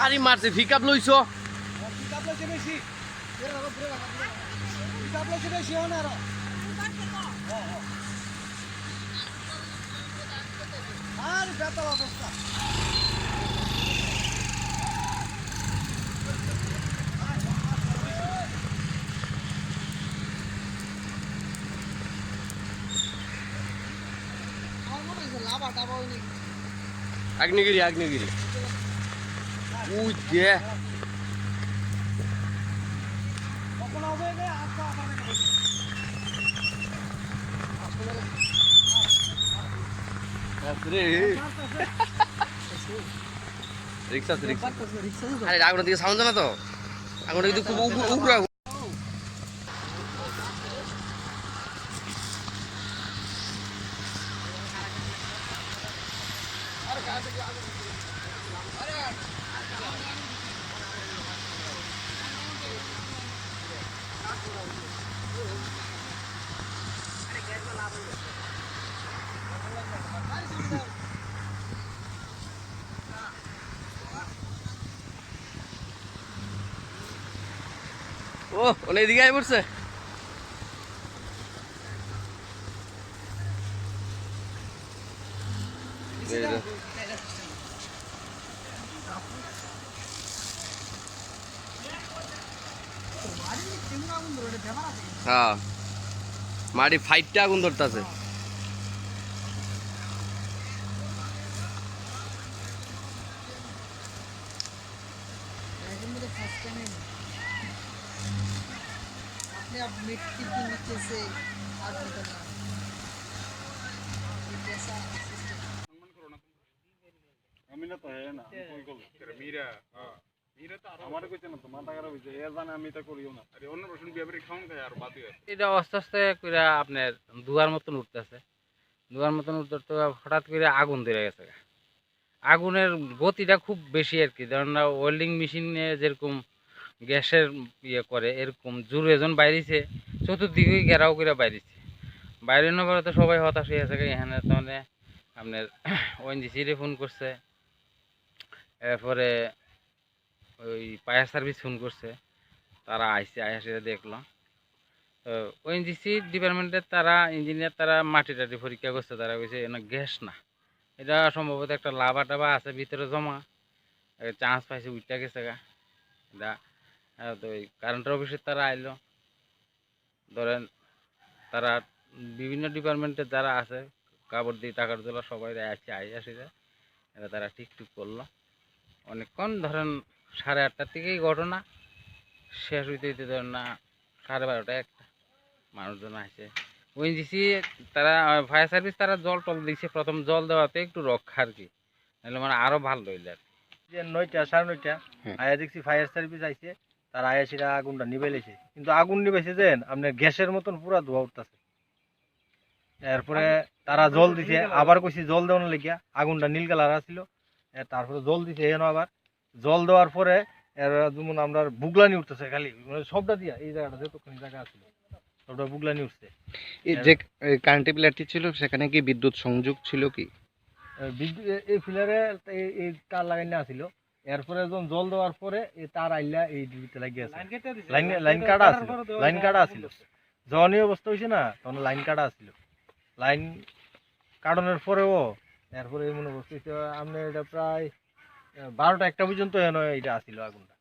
আরে মারছে pickup লইছো pickup লইছে বেশি পিকআপ লইছে বেশি হয় না আর বেতাল অবস্থা আগ্নেয়গিরি আগ্নেয়গিরি উই দে কখন হবে রে আজকে রে রিক্সা রিক্সা আরে আগুনের দিকে সাউন্ড না তো আগুনের দিকে খুব উপরে ও অনেক দিকে আই পড়ছে হ্যাঁ মাটি ফাইটটা আগুন ধরতেছে मिट्टी के नीचे से आग निकलना जैसा अमीना तो है ना कोई मीरा हां मीरा तो हमारे कुछ ना तो माता करा हुई है जाने আমি তা করিও না আরে অন্য রসুন বিয়াবারে খাওন খায় আর বাদ দিয়ে এটা আস্তে আস্তে কইরা আপনার দুয়ার মতন উঠতেছে দুয়ার মতন উঠতে হঠাৎ করে আগুন ধরে গেছে আগুনের গতিটা খুব বেশি আর কি ধরুন ওয়েল্ডিং মেশিনে যেরকম গ্যাসের ইয়ে করে এরকম জোরে যখন বাইরেছে চতুর্দিকে ঘেরাও করে বাইরেছে বাইরের পরে তো সবাই হতাশ হয়ে আছে এখানে তাহলে আপনার ওএনজিসিরে ফোন করছে এরপরে ওই ফায়ার সার্ভিস ফোন করছে তারা আইসে আইসে দেখলো তো ওএনজিসি ডিপার্টমেন্টের তারা ইঞ্জিনিয়ার তারা মাটি টাটি পরীক্ষা করছে তারা কইছে না গ্যাস না এটা সম্ভবত একটা লাভা টাভা আছে ভিতরে জমা চান্স পাইছে উঠতে গেছে গা এটা তো ওই কারেন্টের অফিসে তারা আইলো ধরেন তারা বিভিন্ন ডিপার্টমেন্টের যারা আছে কাপড় দিয়ে টাকার তোলা সবাই আসছে আসিরা এটা তারা ঠিকঠাক করলো অনেকক্ষণ ধরেন 8:30টার থেকেই ঘটনা শেষ হইতে হইতে ধরেন না 12:30টা একটা মানুষজন আসে ওএনজিসি তারা ফায়ার সার্ভিস তারা জল টল দিচ্ছে প্রথম জল দেওয়াতে একটু রক্ষা আর কি নাহলে মানে আরও ভালো হইলে আর যে 9টা 9:30 আয়া দেখছি ফায়ার সার্ভিস আইছে তার আয়াসিরা আগুনটা নিভাইলেছে কিন্তু আগুন নিভাইছে যে আপনার গ্যাসের মতন পুরা ধোয়া উঠতেছে এরপরে তারা জল দিছে আবার কইছি জল দেওয়ার লাগিয়া আগুনটা নীল কালার আছিল তারপরে জল দিছে এনো আবার জল দেওয়ার পরে এর যেমন আমরা বুগলানি উঠতেছে খালি মানে সবটা দিয়া এই জায়গাটা যতক্ষণ জায়গা আছিল সবটা বুগলানি উঠছে এই যে কারেন্টের প্লেটটি ছিল সেখানে কি বিদ্যুৎ সংযোগ ছিল কি এই ফিলারে এই তার লাগাইনা আছিল এরপরে যখন জল দেওয়ার পরে এই তার আইলা এই ডিবিতে লাগিয়ে আছে লাইন কাটা আছিল যখনই অবস্থা হয়েছে না তখন লাইন কাটা আছিল লাইন কাটানোর পরেও এরপরে এমন অবস্থা হয়েছে আপনি এটা প্রায় 12টা 1টা পর্যন্ত এটা আসছিল আগুনটা